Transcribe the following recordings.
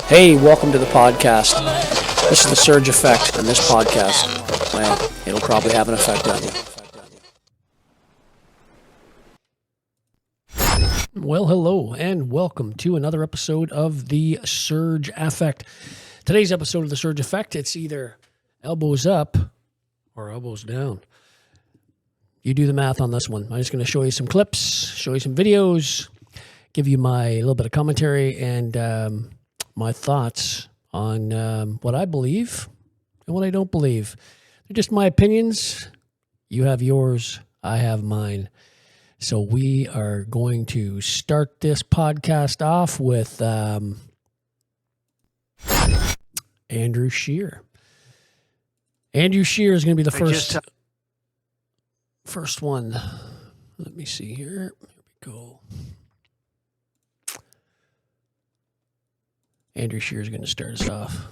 Hey, welcome to the podcast. This is the Surge Effect, and this podcast, well, it'll probably have an effect on you. Well, hello, and welcome to another episode of the Surge Effect. Today's episode of the Surge Effect, it's either elbows up or elbows down. You do the math on this one. I'm just going to show you some clips, show you some videos, give you my little bit of commentary and my thoughts on what I believe and what I don't believe. They're just my opinions. You have yours. I have mine. So we are going to start this podcast off with Andrew Scheer. Andrew Scheer is going to be the first one. Let me see here. Here we go. Andrew Scheer is going to start us off.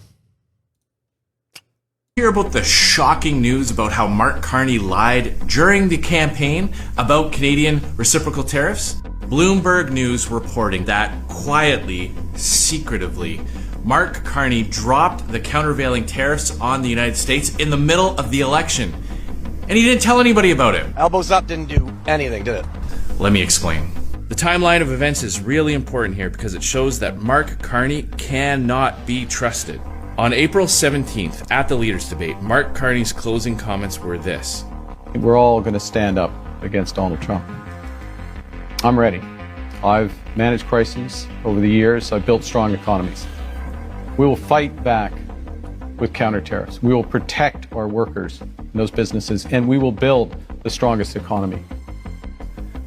Hear about the shocking news about how Mark Carney lied during the campaign about Canadian reciprocal tariffs? Bloomberg News reporting that quietly, secretively, Mark Carney dropped the countervailing tariffs on the United States in the middle of the election. And he didn't tell anybody about it. Elbows up didn't do anything, did it? Let me explain. The timeline of events is really important here because it shows that Mark Carney cannot be trusted. On April 17th, at the Leaders' Debate, Mark Carney's closing comments were this. We're all going to stand up against Donald Trump. I'm ready. I've managed crises over the years. I've built strong economies. We will fight back with counter tariffs. We will protect our workers and those businesses, and we will build the strongest economy.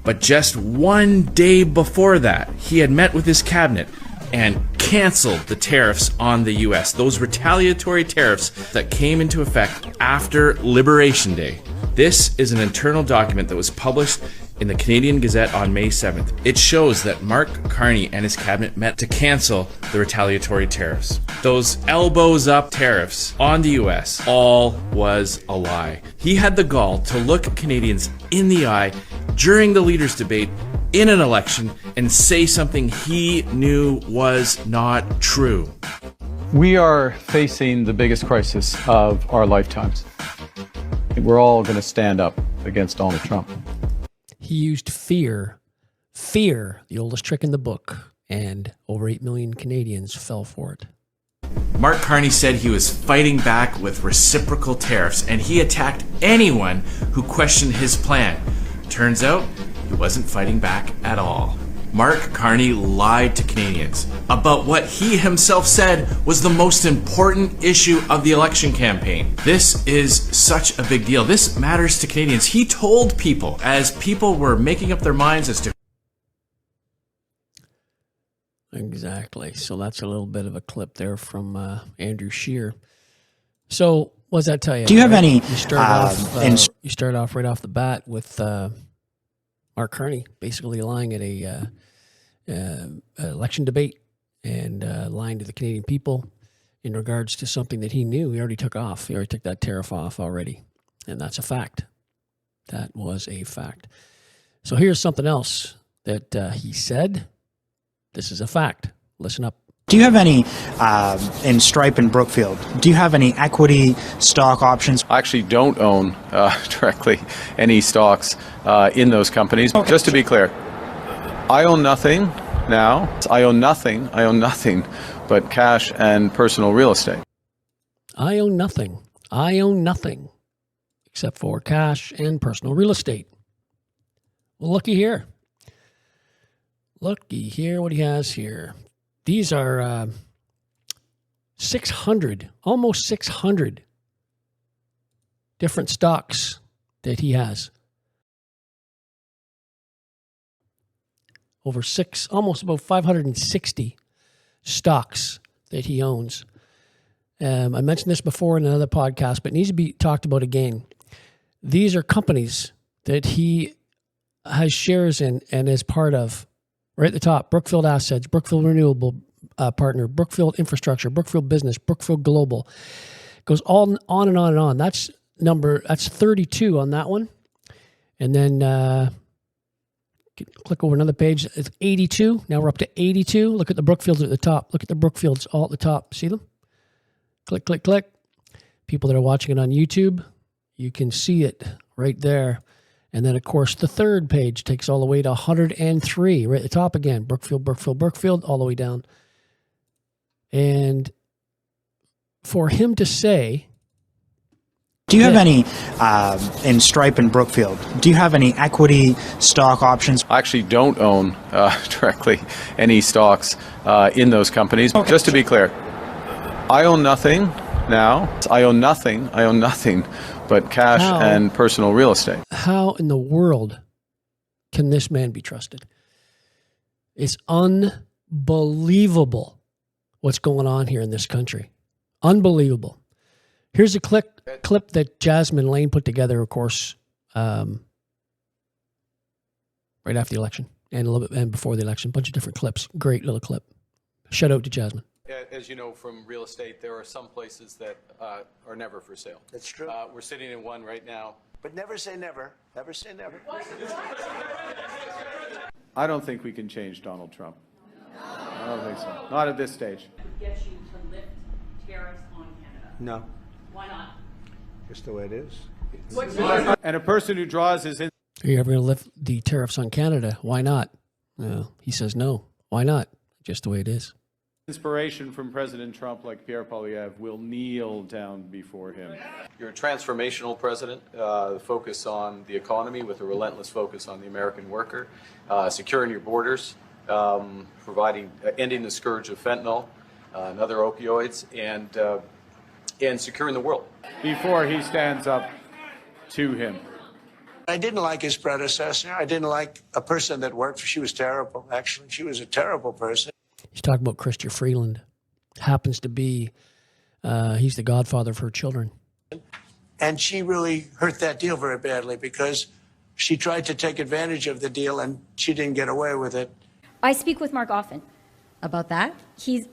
But just one day before that, he had met with his cabinet and canceled the tariffs on the U.S., those retaliatory tariffs that came into effect after Liberation Day. This is an internal document that was published in the Canadian Gazette on May 7th. It shows that Mark Carney and his cabinet met to cancel the retaliatory tariffs. Those elbows up tariffs on the U.S. all was a lie. He had the gall to look Canadians in the eye during the Leaders' Debate in an election and say something he knew was not true. We are facing the biggest crisis of our lifetimes. We're all going to stand up against Donald Trump. He used fear, the oldest trick in the book, and over 8 million Canadians fell for it. Mark Carney said he was fighting back with reciprocal tariffs, and he attacked anyone who questioned his plan. Turns out, he wasn't fighting back at all. Mark Carney lied to Canadians about what he himself said was the most important issue of the election campaign. This is such a big deal. This matters to Canadians. He told people as people were making up their minds as to... Exactly. So that's a little bit of a clip there from Andrew Scheer. So what does that tell you? Do you have any... You start off right off the bat with Mark Carney basically lying at a election debate and lying to the Canadian people in regards to something that he knew. He already took off. He already took that tariff off already. And that's a fact. That was a fact. So here's something else that he said. This is a fact. Listen up. Do you have any, in Stripe and Brookfield, do you have any equity stock options? I actually don't own directly any stocks in those companies. Okay. Just to be clear, I own nothing now. I own nothing but cash and personal real estate. I own nothing except for cash and personal real estate. Well, looky here. What he has here. These are 600, almost 600 different stocks that he has. Almost about 560 stocks that he owns. I mentioned this before in another podcast, but it needs to be talked about again. These are companies that he has shares in and is part of. Right at the top, Brookfield Assets, Brookfield Renewable Partner, Brookfield Infrastructure, Brookfield Business, Brookfield Global. Goes on and on and on. That's 32 on that one. And then click over another page. It's 82. Now we're up to 82. Look at the Brookfields at the top. Look at the Brookfields all at the top. See them? Click, click, click. People that are watching it on YouTube, you can see it right there. And then, of course, the third page takes all the way to 103, right at the top again. Brookfield, Brookfield, Brookfield, all the way down. And for him to say... Do you have any, in Stripe and Brookfield, do you have any equity stock options? I actually don't own directly any stocks in those companies. Okay. Just to be clear, I own nothing now. I own nothing but cash and personal real estate. How in the world can this man be trusted? It's unbelievable what's going on here in this country. Unbelievable. Here's a clip that Jasmine Lane put together, of course, right after the election and a little bit and before the election. A bunch of different clips. Great little clip. Shout out to Jasmine. As you know from real estate, there are some places that are never for sale. That's true. We're sitting in one right now. But never say never. Never say never. I don't think we can change Donald Trump. I don't think so. Not at this stage. Get you to lift tariffs on Canada. No. Why not? Just the way it is. And a person who draws his... Are you ever going to lift the tariffs on Canada? Why not? No. He says no. Why not? Just the way it is. Inspiration from President Trump, like Pierre Poilievre, will kneel down before him. You're a transformational president, focus on the economy with a relentless focus on the American worker, securing your borders, ending the scourge of fentanyl and other opioids, and securing the world. Before he stands up to him. I didn't like his predecessor. I didn't like a person that worked for. She was terrible, actually. She was a terrible person. He's talking about Chrystia Freeland. Happens to be, he's the godfather of her children. And she really hurt that deal very badly because she tried to take advantage of the deal and she didn't get away with it. I speak with Mark often. About that?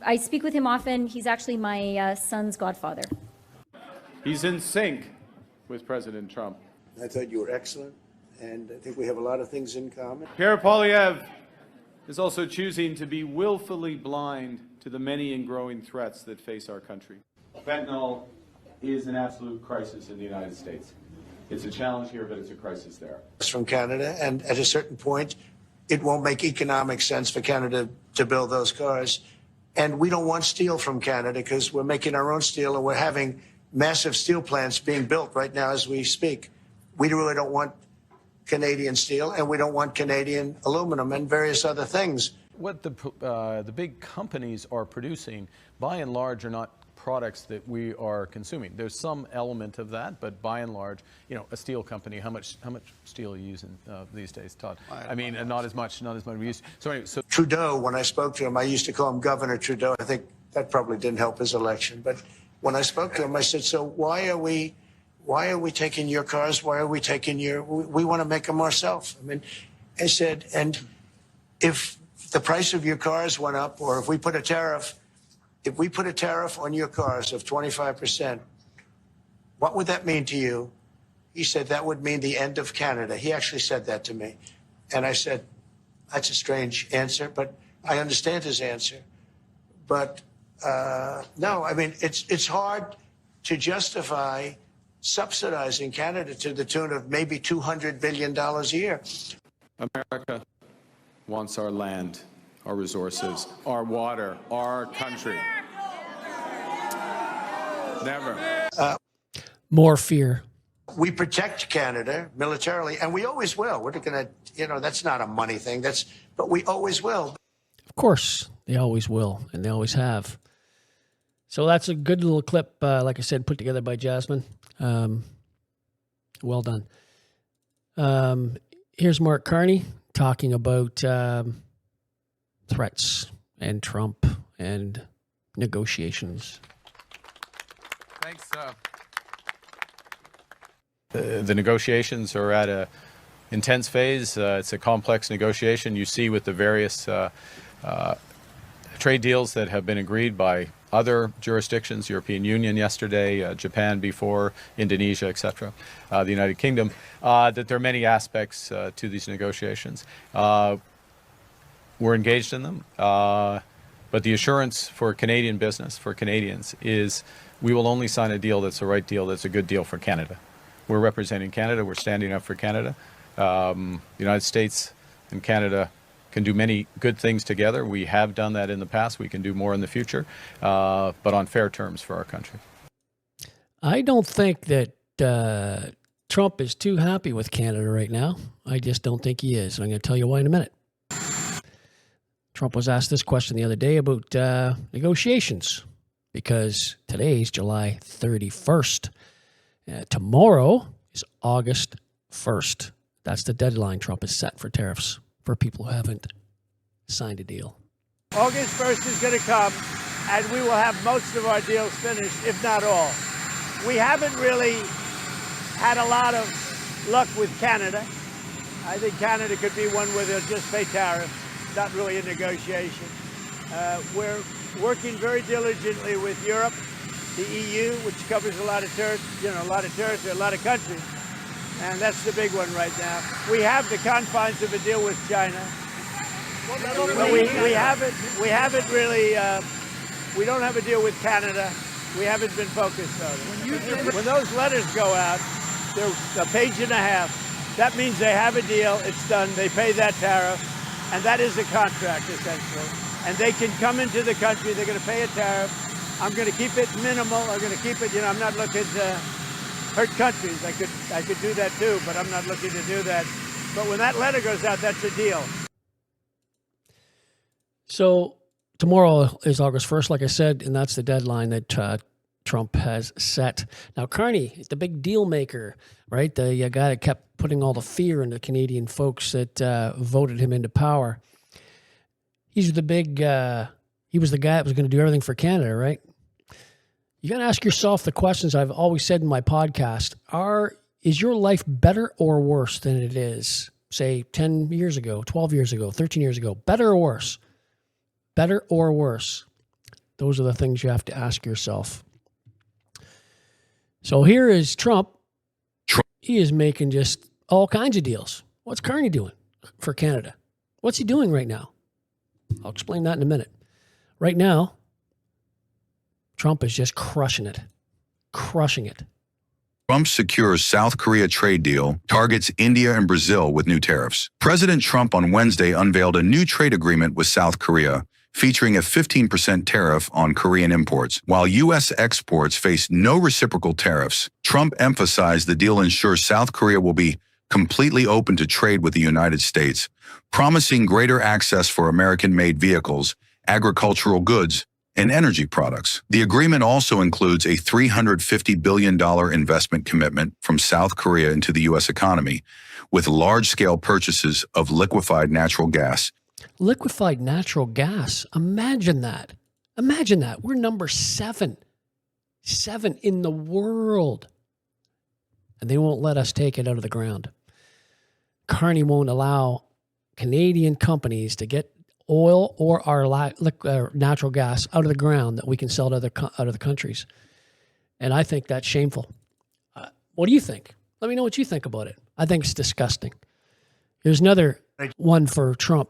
I speak with him often. He's actually my son's godfather. He's in sync with President Trump. I thought you were excellent, and I think we have a lot of things in common. Pierre Poilievre is also choosing to be willfully blind to the many and growing threats that face our country. Fentanyl is an absolute crisis in the United States. It's a challenge here, but it's a crisis there. It's from Canada, and at a certain point, it won't make economic sense for Canada to build those cars. And we don't want steel from Canada because we're making our own steel, and we're having massive steel plants being built right now as we speak. We really don't want Canadian steel, and we don't want Canadian aluminum and various other things. What the big companies are producing, by and large, are not products that we are consuming. There's some element of that, but by and large, you know, a steel company, how much steel are you using these days, Todd? I mean, not as much we used to. So anyway, Trudeau, when I spoke to him, I used to call him Governor Trudeau. I think that probably didn't help his election. But when I spoke to him, I said, so why are we taking your cars? Why are we taking we want to make them ourselves. I mean, I said, and if the price of your cars went up, or if we put a tariff on your cars of 25%, what would that mean to you? He said, that would mean the end of Canada. He actually said that to me. And I said, that's a strange answer, but I understand his answer. But no, I mean, it's hard to justify subsidizing Canada to the tune of maybe $200 billion a year. America wants our land, our resources, our water, our country. Never. More fear. We protect Canada militarily, and we always will. We're going to, that's not a money thing. But we always will. Of course, they always will, and they always have. So that's a good little clip, like I said, put together by Jasmine. Well done. Here's Mark Carney talking about threats and Trump and negotiations. thanks. The negotiations are at a intense phase. It's a complex negotiation. You see with the various trade deals that have been agreed by other jurisdictions, European Union yesterday, Japan before, Indonesia, etc., the United Kingdom, that there are many aspects to these negotiations. We're engaged in them, but the assurance for Canadian business, for Canadians, is we will only sign a deal that's the right deal, that's a good deal for Canada. We're representing Canada. We're standing up for Canada. The United States and Canada can do many good things together. We have done that in the past. We can do more in the future, but on fair terms for our country. I don't think that Trump is too happy with Canada right now. I just don't think he is. I'm going to tell you why in a minute. Trump was asked this question the other day about negotiations, because today's July 31st. Tomorrow is August 1st. That's the deadline Trump has set for tariffs for people who haven't signed a deal. August 1st is going to come, and we will have most of our deals finished, if not all. We haven't really had a lot of luck with Canada. I think Canada could be one where they'll just pay tariffs, not really a negotiation. We're working very diligently with Europe, the EU, which covers a lot of territory, a lot of countries, and that's the big one right now. We have the confines of a deal with China. We haven't really. We don't have a deal with Canada. We haven't been focused on it. When those letters go out, they're a page and a half. That means they have a deal. It's done. They pay that tariff, and that is a contract essentially. And they can come into the country. They're going to pay a tariff. I'm going to keep it minimal. I'm going to keep it, I'm not looking to hurt countries. I could do that too, but I'm not looking to do that. But when that letter goes out, that's a deal. So tomorrow is August 1st, like I said, and that's the deadline that Trump has set. Now, Carney, the big deal maker, right? The guy that kept putting all the fear into Canadian folks that voted him into power. He's the big... He was the guy that was going to do everything for Canada, right? You got to ask yourself the questions I've always said in my podcast. Is your life better or worse than it is, say, 10 years ago, 12 years ago, 13 years ago? Better or worse? Better or worse? Those are the things you have to ask yourself. So here is Trump. He is making just all kinds of deals. What's Carney doing for Canada? What's he doing right now? I'll explain that in a minute. Right now, Trump is just crushing it. Crushing it. Trump's secures South Korea trade deal targets India and Brazil with new tariffs. President Trump on Wednesday unveiled a new trade agreement with South Korea, featuring a 15% tariff on Korean imports. While U.S. exports face no reciprocal tariffs, Trump emphasized the deal ensures South Korea will be completely open to trade with the United States, promising greater access for American-made vehicles, agricultural goods, and energy products. The agreement also includes a $350 billion investment commitment from South Korea into the U.S. economy, with large-scale purchases of liquefied natural gas. Liquefied natural gas. Imagine that. Imagine that. We're number 7 in the world. And they won't let us take it out of the ground. Carney won't allow Canadian companies to get oil or our natural gas out of the ground that we can sell to other countries. And I think that's shameful. What do you think? Let me know what you think about it. I think it's disgusting. Here's another one for Trump,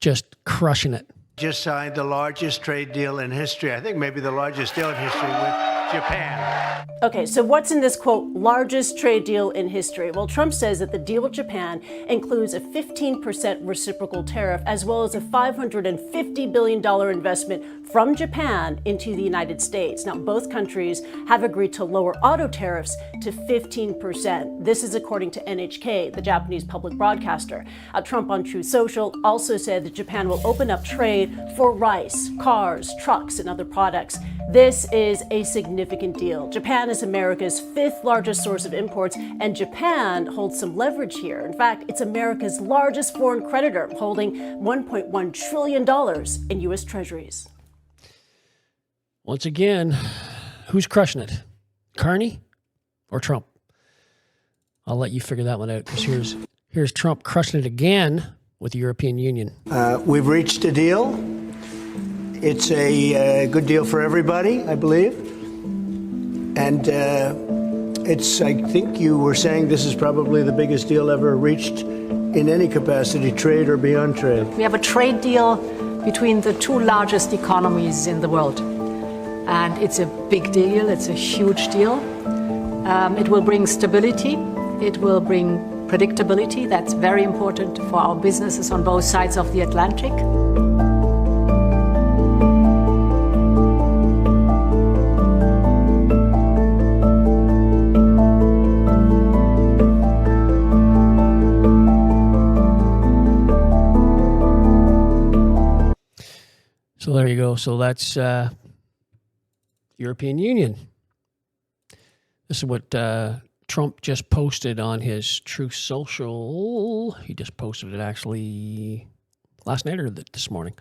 just crushing it. Just signed the largest trade deal in history. I think maybe the largest deal in history with Japan. Okay, so what's in this, quote, largest trade deal in history? Well, Trump says that the deal with Japan includes a 15% reciprocal tariff, as well as a $550 billion investment from Japan into the United States. Now, both countries have agreed to lower auto tariffs to 15%. This is according to NHK, the Japanese public broadcaster. Trump on Truth Social also said that Japan will open up trade for rice, cars, trucks, and other products. This is a significant deal. Japan is America's 5th largest source of imports, and Japan holds some leverage here. In fact, it's America's largest foreign creditor, holding $1.1 trillion in U.S. treasuries. Once again, who's crushing it? Carney or Trump? I'll let you figure that one out, because here's Trump crushing it again with the European Union. We've reached a deal. It's a good deal for everybody, I believe. And I think you were saying this is probably the biggest deal ever reached in any capacity, trade or beyond trade. We have a trade deal between the two largest economies in the world. And it's a big deal, it's a huge deal. It will bring stability, it will bring predictability. That's very important for our businesses on both sides of the Atlantic. So there you go. So that's European Union. This is what Trump just posted on his Truth Social. He just posted it actually last night or this morning.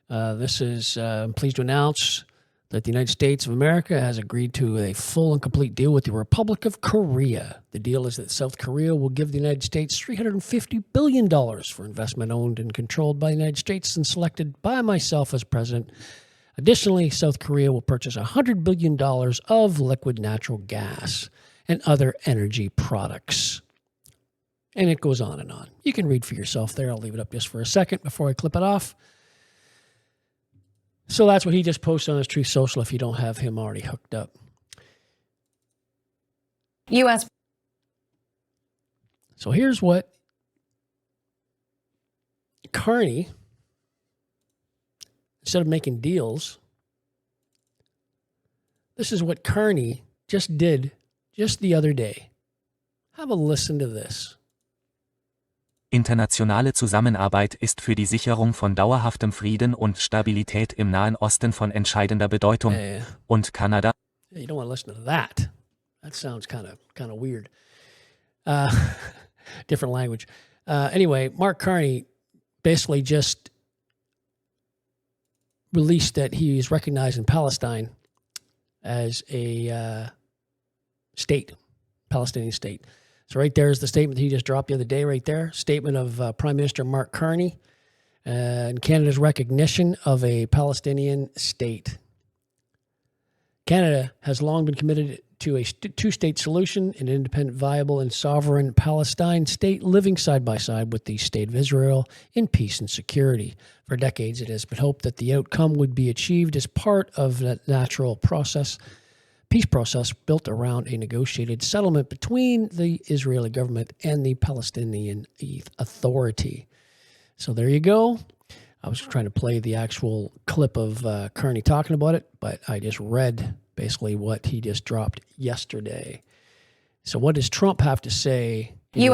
This is, I'm pleased to announce that the United States of America has agreed to a full and complete deal with the Republic of Korea. The deal is that South Korea will give the United States $350 billion for investment owned and controlled by the United States and selected by myself as president. Additionally, South Korea will purchase $100 billion of liquid natural gas and other energy products. And it goes on and on. You can read for yourself there. I'll leave it up just for a second before I clip it off. So that's what he just posted on his Truth Social if you don't have him already hooked up. U.S. So here's what Carney, instead of making deals, this is what Carney just did just the other day. Have a listen to this. Internationale Zusammenarbeit ist für die Sicherung von dauerhaftem Frieden und Stabilität im Nahen Osten von entscheidender Bedeutung. Und Kanada. You don't want to listen to that. That sounds kind of weird. Different language. Anyway, Mark Carney basically just released that he is recognized in Palestine as a state, Palestinian state. So right there is the statement that he just dropped the other day right there. Statement of Prime Minister Mark Carney and Canada's recognition of a Palestinian state. Canada has long been committed to a two-state solution, an independent, viable, and sovereign Palestine state living side by side with the state of Israel in peace and security. For decades, it has been hoped that the outcome would be achieved as part of that natural peace process built around a negotiated settlement between the Israeli government and the Palestinian Authority. So there you go. I was trying to play the actual clip of Carney talking about it, but I just read basically what he just dropped yesterday. So what does Trump have to say in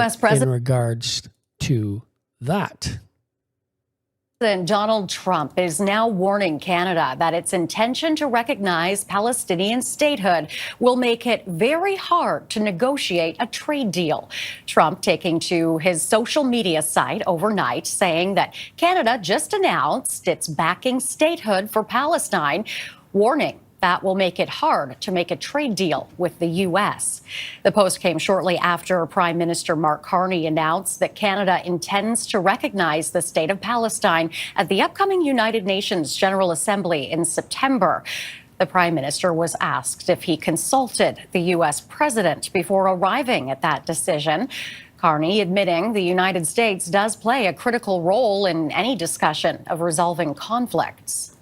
regards to that? President Donald Trump is now warning Canada that its intention to recognize Palestinian statehood will make it very hard to negotiate a trade deal. Trump taking to his social media site overnight, saying that Canada just announced it's backing statehood for Palestine, warning that will make it hard to make a trade deal with the U.S. The post came shortly after Prime Minister Mark Carney announced that Canada intends to recognize the state of Palestine at the upcoming United Nations General Assembly in September. The Prime Minister was asked if he consulted the U.S. president before arriving at that decision. Carney admitting the United States does play a critical role in any discussion of resolving conflicts.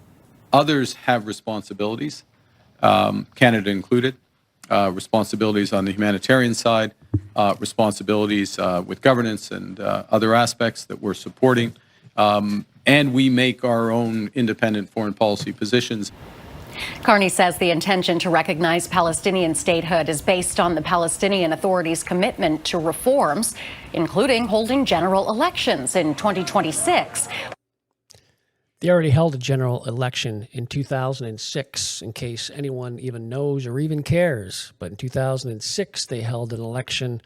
Others have responsibilities, Canada included, responsibilities on the humanitarian side, responsibilities with governance and other aspects that we're supporting, and we make our own independent foreign policy positions. Carney says the intention to recognize Palestinian statehood is based on the Palestinian Authority's commitment to reforms, including holding general elections in 2026. They already held a general election in 2006, in case anyone even knows or even cares. But in 2006, they held an election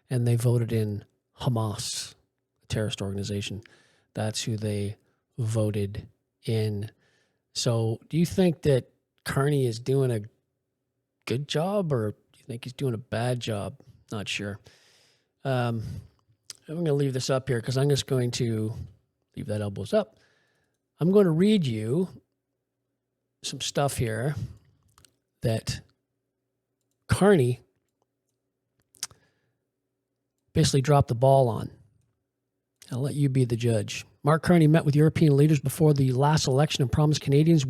and they voted in Hamas, a terrorist organization. That's who they voted in. So do you think that Carney is doing a good job or do you think he's doing a bad job? Not sure. I'm going to leave this up here because I'm just going to leave that elbows up. I'm going to read you some stuff here that Carney basically dropped the ball on. I'll let you be the judge. Mark Carney met with European leaders before the last election and promised Canadians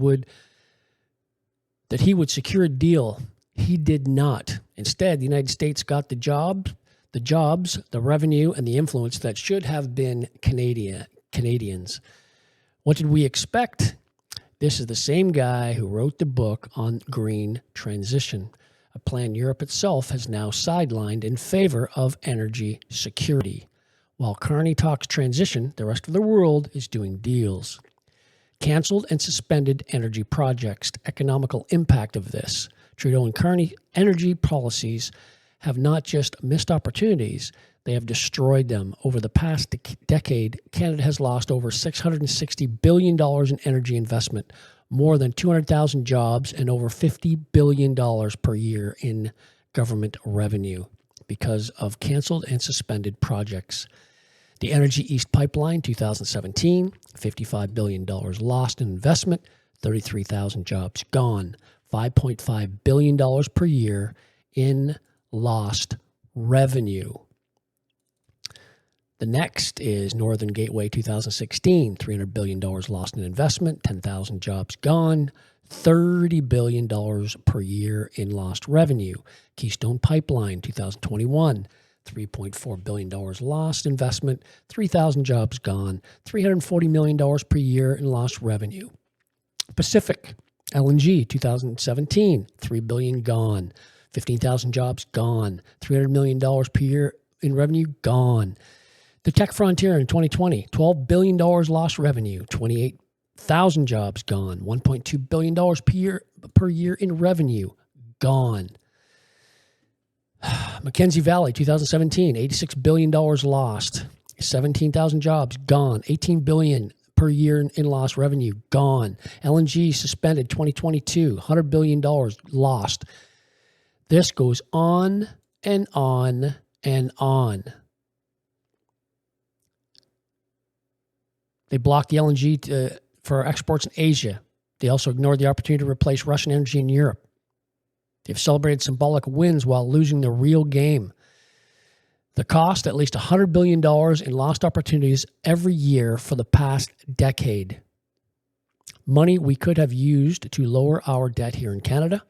that he would secure a deal. He did not. Instead, the United States got the jobs, the revenue, and the influence that should have been Canadians. What did we expect? This is the same guy who wrote the book on green transition, a plan Europe itself has now sidelined in favor of energy security. While Carney talks transition, the rest of the world is doing deals. Canceled and suspended energy projects. Economical impact of this. Trudeau and Carney energy policies have not just missed opportunities, they have destroyed them. Over the past decade, Canada has lost over $660 billion in energy investment, more than 200,000 jobs, and over $50 billion per year in government revenue because of canceled and suspended projects. The Energy East Pipeline, 2017, $55 billion lost in investment, 33,000 jobs gone, $5.5 billion per year in lost revenue. The next is Northern Gateway, 2016, $300 billion lost in investment, 10,000 jobs gone, $30 billion per year in lost revenue. Keystone Pipeline, 2021, $3.4 billion lost investment, 3,000 jobs gone, $340 million per year in lost revenue. Pacific LNG, 2017, $3 billion gone, 15,000 jobs gone, $300 million per year in revenue gone. The Tech Frontier in 2020, $12 billion lost revenue, 28,000 jobs gone, $1.2 billion per year in revenue gone. Mackenzie Valley, 2017, $86 billion lost, 17,000 jobs gone, $18 billion per year in lost revenue gone. LNG suspended 2022, $100 billion lost. This goes on and on and on. They blocked the LNG for exports in Asia. They also ignored the opportunity to replace Russian energy in Europe. They've celebrated symbolic wins while losing the real game. The cost, at least $100 billion in lost opportunities every year for the past decade. Money we could have used to lower our debt here in Canada,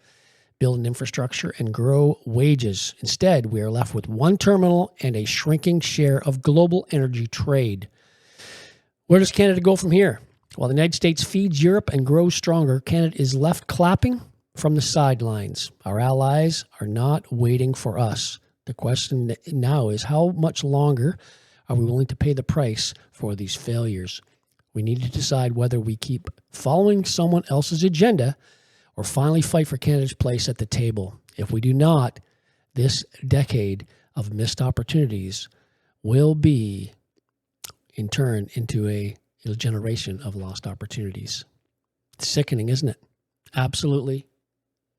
build an infrastructure, and grow wages. Instead, we are left with one terminal and a shrinking share of global energy trade. Where does Canada go from here? While the United States feeds Europe and grows stronger, Canada is left clapping from the sidelines. Our allies are not waiting for us. The question now is, how much longer are we willing to pay the price for these failures? We need to decide whether we keep following someone else's agenda or finally fight for Canada's place at the table. If we do not, this decade of missed opportunities will be, in turn, into a generation of lost opportunities. It's sickening, isn't it? Absolutely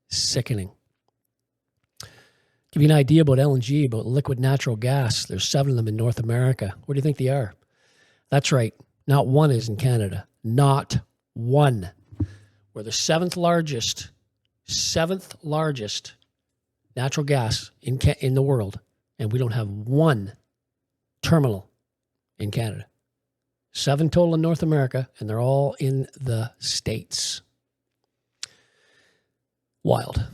sickening. Give you an idea about LNG, about liquid natural gas. There's 7 of them in North America. Where do you think they are? That's right. Not one is in Canada. Not one. We're the seventh largest natural gas in the world, and we don't have one terminal in Canada. 7 total in North America, and they're all in the States. Wild.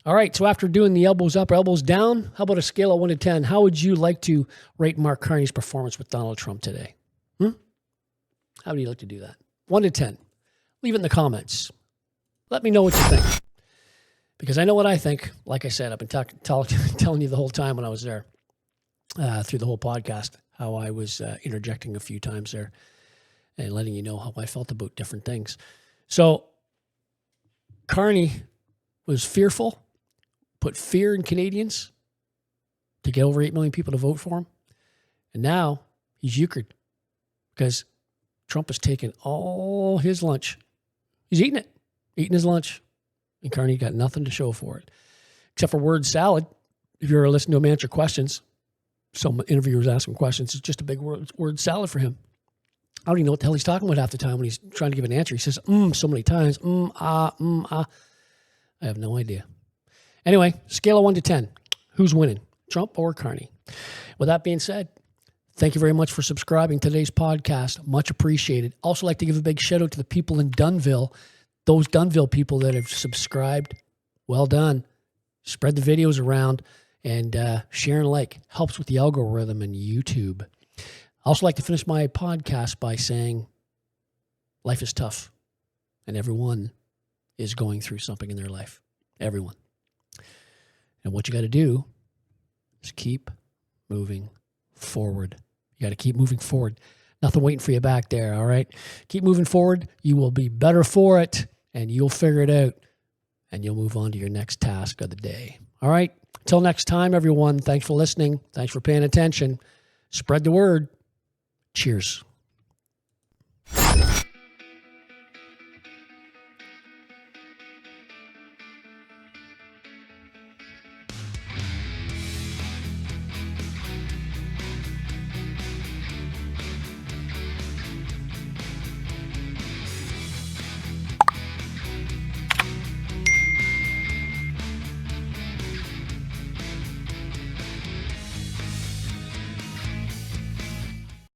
All right, so after doing the elbows up, elbows down, how about a scale of 1 to 10? How would you like to rate Mark Carney's performance with Donald Trump today? How would you like to do that? 1 to 10. Leave it in the comments. Let me know what you think. Because I know what I think. Like I said, I've been telling you the whole time when I was there, through the whole podcast, how I was interjecting a few times there and letting you know how I felt about different things. So Carney was fearful, put fear in Canadians to get over 8 million people to vote for him. And now he's euchred because Trump has taken all his lunch. He's eating his lunch. And Carney got nothing to show for it, except for word salad. If you ever listen to him answer questions, some interviewers ask him questions, it's just a big word salad for him. I don't even know what the hell he's talking about half the time when he's trying to give an answer. He says, so many times. I have no idea. Anyway, scale of 1 to 10. Who's winning, Trump or Carney? With that being said, thank you very much for subscribing to today's podcast. Much appreciated. Also like to give a big shout out to the people in Dunnville. Those Dunnville people that have subscribed, well done. Spread the videos around and share and like. Helps with the algorithm in YouTube. I also like to finish my podcast by saying life is tough and everyone is going through something in their life. Everyone. And what you got to do is keep moving forward. You got to keep moving forward. Nothing waiting for you back there, all right? Keep moving forward. You will be better for it, and you'll figure it out, and you'll move on to your next task of the day. All right? Until next time, everyone, thanks for listening. Thanks for paying attention. Spread the word. Cheers.